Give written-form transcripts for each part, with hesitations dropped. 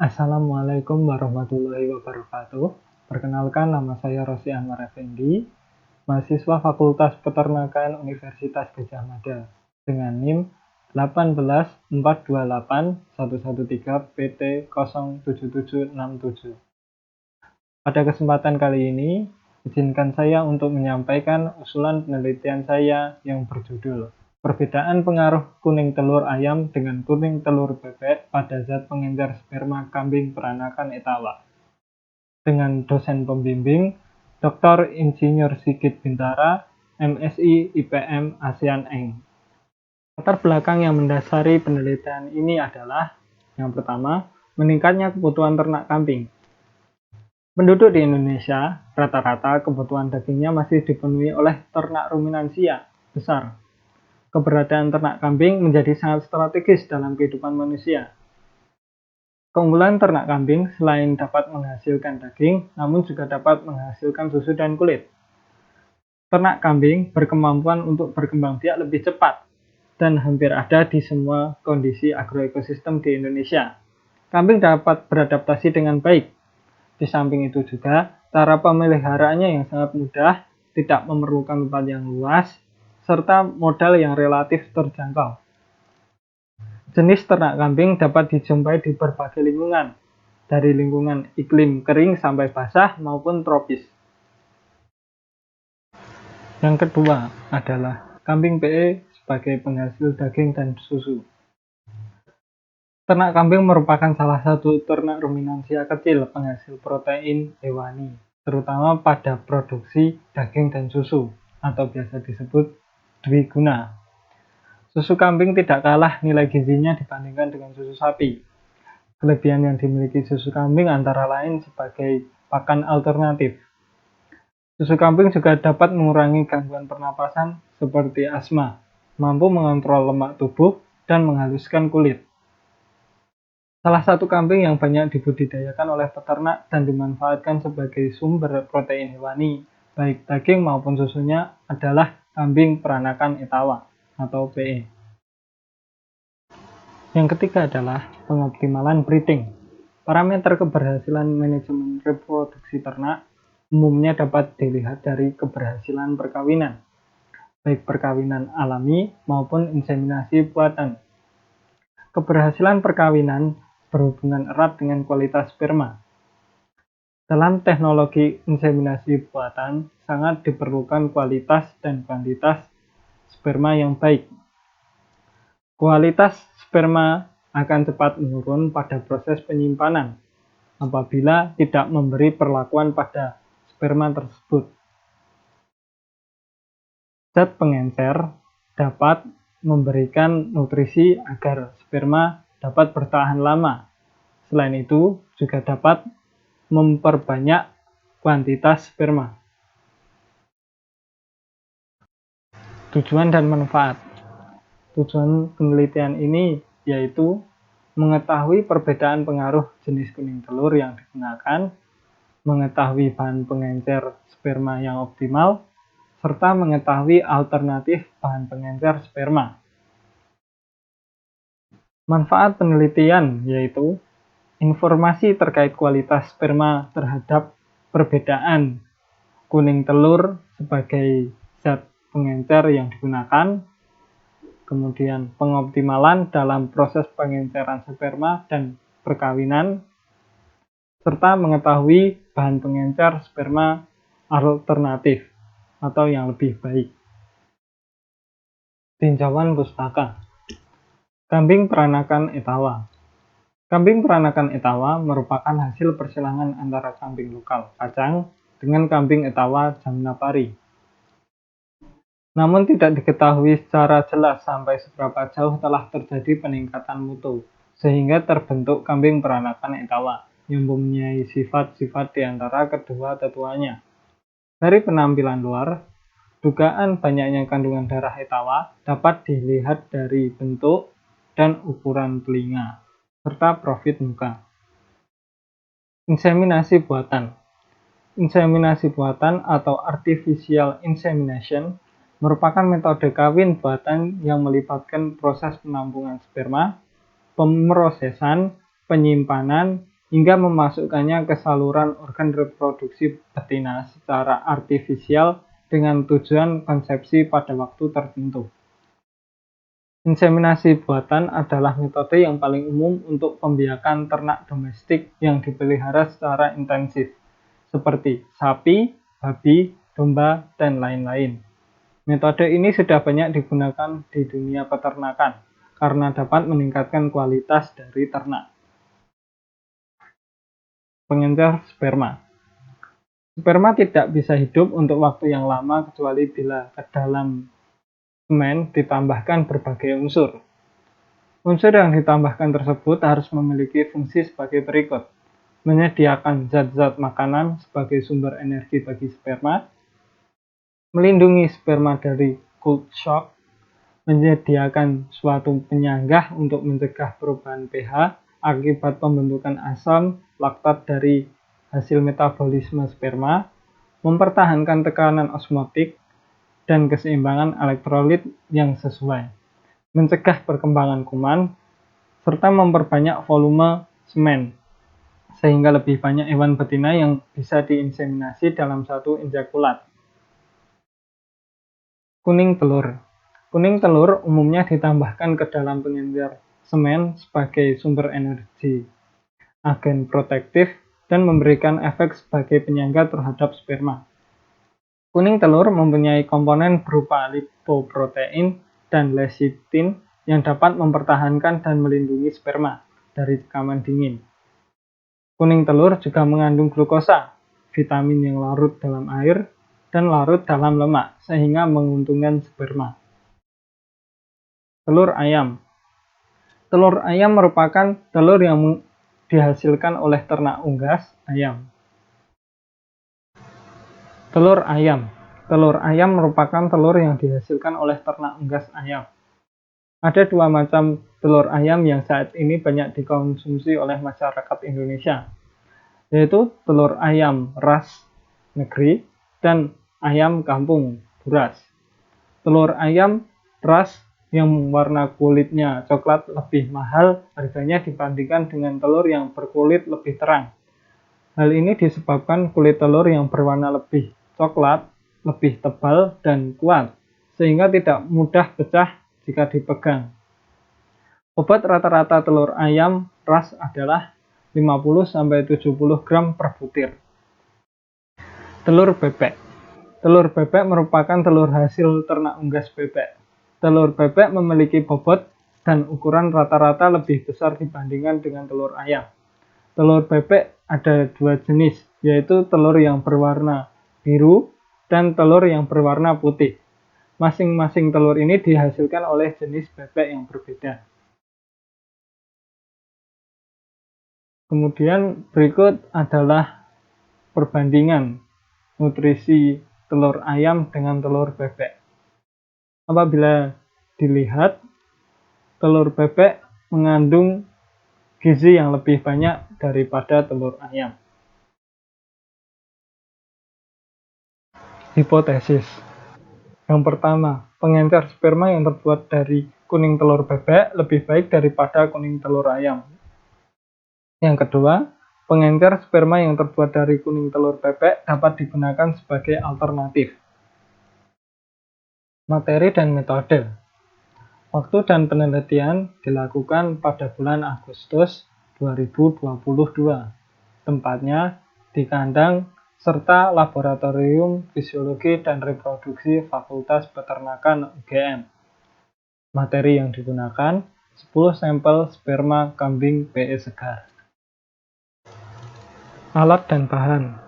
Assalamualaikum warahmatullahi wabarakatuh. Perkenalkan, nama saya Rosy Anwar Effendi, mahasiswa Fakultas Peternakan Universitas Gadjah Mada dengan NIM 184281113 PT07767. Pada kesempatan kali ini, izinkan saya untuk menyampaikan usulan penelitian saya yang berjudul Perbedaan pengaruh kuning telur ayam dengan kuning telur bebek pada zat pengencer sperma kambing peranakan etawa. Dengan dosen pembimbing, Dr. Insinyur Sigit Bintara, MSI IPM ASEAN Eng. Latar belakang yang mendasari penelitian ini adalah, yang pertama, meningkatnya kebutuhan ternak kambing. Penduduk di Indonesia, rata-rata kebutuhan dagingnya masih dipenuhi oleh ternak ruminansia besar. Keberadaan ternak kambing menjadi sangat strategis dalam kehidupan manusia. Keunggulan ternak kambing selain dapat menghasilkan daging, namun juga dapat menghasilkan susu dan kulit. Ternak kambing berkemampuan untuk berkembang biak lebih cepat dan hampir ada di semua kondisi agroekosistem di Indonesia. Kambing dapat beradaptasi dengan baik. Di samping itu juga, cara pemeliharaannya yang sangat mudah, tidak memerlukan tempat yang luas, serta modal yang relatif terjangkau. Jenis ternak kambing dapat dijumpai di berbagai lingkungan, dari lingkungan iklim kering sampai basah maupun tropis. Yang kedua adalah kambing PE sebagai penghasil daging dan susu. Ternak kambing merupakan salah satu ternak ruminansia kecil penghasil protein hewani, terutama pada produksi daging dan susu, atau biasa disebut dwiguna. Susu kambing tidak kalah nilai gizinya dibandingkan dengan susu sapi. Kelebihan yang dimiliki susu kambing antara lain sebagai pakan alternatif. Susu kambing juga dapat mengurangi gangguan pernapasan seperti asma, mampu mengontrol lemak tubuh, dan menghaluskan kulit. Salah satu kambing yang banyak dibudidayakan oleh peternak dan dimanfaatkan sebagai sumber protein hewani, baik daging maupun susunya, adalah kambing peranakan etawa atau PE. Yang ketiga adalah pengoptimalan breeding. Parameter keberhasilan manajemen reproduksi ternak umumnya dapat dilihat dari keberhasilan perkawinan, baik perkawinan alami maupun inseminasi buatan. Keberhasilan perkawinan berhubungan erat dengan kualitas sperma. Dalam teknologi inseminasi buatan, sangat diperlukan kualitas dan kuantitas sperma yang baik. Kualitas sperma akan cepat menurun pada proses penyimpanan apabila tidak memberi perlakuan pada sperma tersebut. Zat pengencer dapat memberikan nutrisi agar sperma dapat bertahan lama. Selain itu, juga dapat memperbanyak kuantitas sperma. Tujuan dan manfaat. Tujuan penelitian ini yaitu mengetahui perbedaan pengaruh jenis kuning telur yang digunakan, mengetahui bahan pengencer sperma yang optimal, serta mengetahui alternatif bahan pengencer sperma. Manfaat penelitian yaitu informasi terkait kualitas sperma terhadap perbedaan kuning telur sebagai zat pengencer yang digunakan, kemudian pengoptimalan dalam proses pengenceran sperma dan perkawinan, serta mengetahui bahan pengencer sperma alternatif atau yang lebih baik. Tinjauan pustaka. Kambing peranakan etawa. Kambing peranakan etawa merupakan hasil persilangan antara kambing lokal kacang dengan kambing etawa Jamnapari. Namun tidak diketahui secara jelas sampai seberapa jauh telah terjadi peningkatan mutu, sehingga terbentuk kambing peranakan etawa yang mempunyai sifat-sifat di antara kedua tetuanya. Dari penampilan luar, dugaan banyaknya kandungan darah etawa dapat dilihat dari bentuk dan ukuran telinga, serta profil muka. Inseminasi buatan. Inseminasi buatan atau artificial insemination merupakan metode kawin buatan yang melibatkan proses penampungan sperma, pemrosesan, penyimpanan, hingga memasukkannya ke saluran organ reproduksi betina secara artifisial dengan tujuan konsepsi pada waktu tertentu. Inseminasi buatan adalah metode yang paling umum untuk pembiakan ternak domestik yang dipelihara secara intensif, seperti sapi, babi, domba, dan lain-lain. Metode ini sudah banyak digunakan di dunia peternakan karena dapat meningkatkan kualitas dari ternak. Pengencer sperma. Sperma tidak bisa hidup untuk waktu yang lama kecuali bila ke dalam semen ditambahkan berbagai unsur. Unsur yang ditambahkan tersebut harus memiliki fungsi sebagai berikut: menyediakan zat-zat makanan sebagai sumber energi bagi sperma, melindungi sperma dari cold shock, menyediakan suatu penyanggah untuk mencegah perubahan pH akibat pembentukan asam laktat dari hasil metabolisme sperma, mempertahankan tekanan osmotik dan keseimbangan elektrolit yang sesuai, mencegah perkembangan kuman, serta memperbanyak volume semen, sehingga lebih banyak hewan betina yang bisa diinseminasi dalam satu injakulat. Kuning telur. Kuning telur umumnya ditambahkan ke dalam pengencer semen sebagai sumber energi, agen protektif, dan memberikan efek sebagai penyangga terhadap sperma. Kuning telur mempunyai komponen berupa lipoprotein dan lecitin yang dapat mempertahankan dan melindungi sperma dari tekanan dingin. Kuning telur juga mengandung glukosa, vitamin yang larut dalam air, dan larut dalam lemak, sehingga menguntungkan sperma. Telur ayam. Telur ayam merupakan telur yang dihasilkan oleh ternak unggas ayam. Telur ayam. Telur ayam merupakan telur yang dihasilkan oleh ternak unggas ayam. Ada dua macam telur ayam yang saat ini banyak dikonsumsi oleh masyarakat Indonesia, yaitu telur ayam ras negeri dan ayam kampung buras. Telur ayam ras yang warna kulitnya coklat lebih mahal harganya dibandingkan dengan telur yang berkulit lebih terang. Hal ini disebabkan kulit telur yang berwarna lebih coklat lebih tebal dan kuat, sehingga tidak mudah pecah jika dipegang. Bobot rata-rata telur ayam ras adalah 50-70 gram per butir. Telur bebek. Telur bebek merupakan telur hasil ternak unggas bebek. Telur bebek memiliki bobot dan ukuran rata-rata lebih besar dibandingkan dengan telur ayam. Telur bebek ada dua jenis, yaitu telur yang berwarna biru dan telur yang berwarna putih. Masing-masing telur ini dihasilkan oleh jenis bebek yang berbeda. Kemudian berikut adalah perbandingan nutrisi telur ayam dengan telur bebek. Apabila dilihat, telur bebek mengandung gizi yang lebih banyak daripada telur ayam. Hipotesis. Yang pertama, pengencer sperma yang terbuat dari kuning telur bebek lebih baik daripada kuning telur ayam. Yang kedua, pengencer sperma yang terbuat dari kuning telur bebek dapat digunakan sebagai alternatif. Materi dan metode. Waktu dan penelitian dilakukan pada bulan Agustus 2022. Tempatnya di kandang serta Laboratorium Fisiologi dan Reproduksi Fakultas Peternakan UGM. Materi yang digunakan 10 sampel sperma kambing PE segar. Alat dan bahan.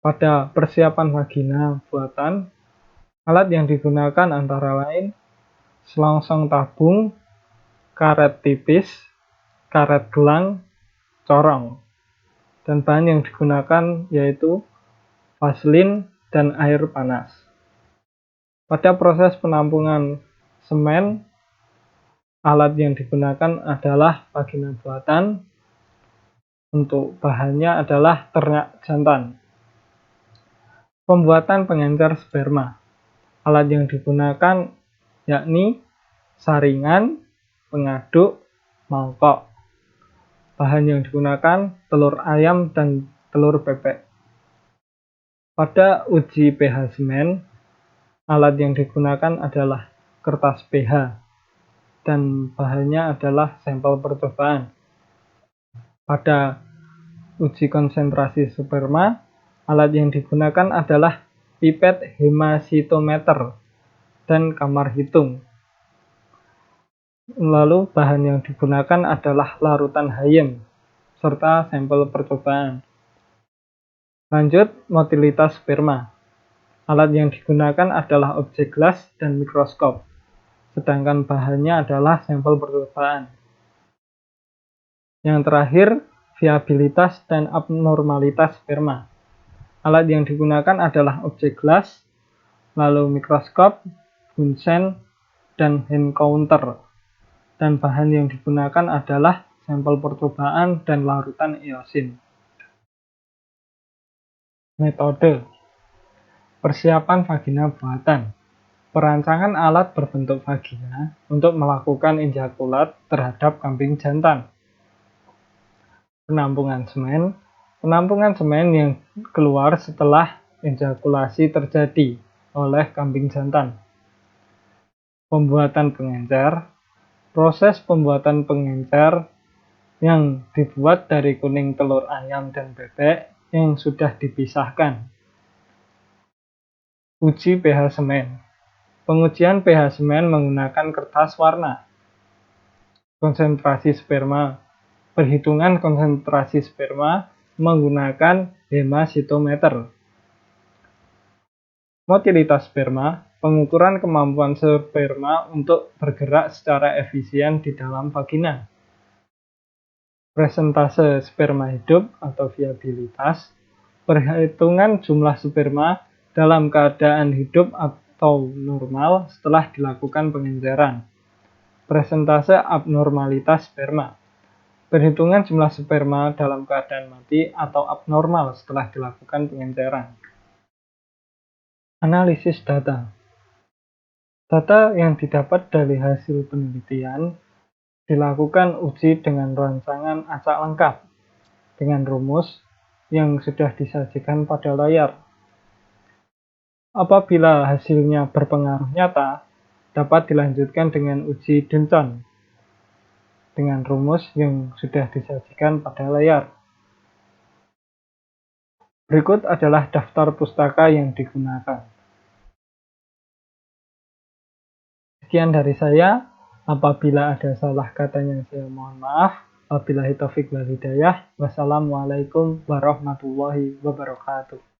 Pada persiapan vagina buatan, alat yang digunakan antara lain selongsong tabung, karet tipis, karet gelang, corong. Dan bahan yang digunakan yaitu vaselin dan air panas. Pada proses penampungan semen, alat yang digunakan adalah vagina buatan. Untuk bahannya adalah ternak jantan. Pembuatan pengencer sperma. Alat yang digunakan yakni saringan, pengaduk, mangkok. Bahan yang digunakan telur ayam dan telur bebek. Pada uji pH semen, alat yang digunakan adalah kertas pH dan bahannya adalah sampel percobaan. Pada uji konsentrasi sperma, alat yang digunakan adalah pipet hemasitometer dan kamar hitung. Lalu bahan yang digunakan adalah larutan Hayem serta sampel percobaan. Lanjut, motilitas sperma. Alat yang digunakan adalah objek gelas dan mikroskop, sedangkan bahannya adalah sampel percobaan. Yang terakhir, viabilitas dan abnormalitas sperma. Alat yang digunakan adalah objek gelas, lalu mikroskop, Bunsen, dan hand counter. Dan bahan yang digunakan adalah sampel percobaan dan larutan iosin. Metode persiapan vagina buatan. Perancangan alat berbentuk vagina untuk melakukan ejakulat terhadap kambing jantan. Penampungan semen. Penampungan semen yang keluar setelah ejakulasi terjadi oleh kambing jantan. Pembuatan pengencer. Proses pembuatan pengencer yang dibuat dari kuning telur ayam dan bebek yang sudah dipisahkan. Uji pH semen. Pengujian pH semen menggunakan kertas warna. Konsentrasi sperma. Perhitungan konsentrasi sperma menggunakan hemasitometer. Motilitas sperma. Pengukuran kemampuan sperma untuk bergerak secara efisien di dalam vagina. Presentase sperma hidup atau viabilitas. Perhitungan jumlah sperma dalam keadaan hidup atau normal setelah dilakukan pengenceran. Presentase abnormalitas sperma. Perhitungan jumlah sperma dalam keadaan mati atau abnormal setelah dilakukan pengenceran. Analisis data. Data yang didapat dari hasil penelitian dilakukan uji dengan rancangan acak lengkap dengan rumus yang sudah disajikan pada layar. Apabila hasilnya berpengaruh nyata, dapat dilanjutkan dengan uji Dunton dengan rumus yang sudah disajikan pada layar. Berikut adalah daftar pustaka yang digunakan. Sekian dari saya. Apabila ada salah katanya, saya mohon maaf. Wabillahi taufiq wal hidayah. Wassalamualaikum warahmatullahi wabarakatuh.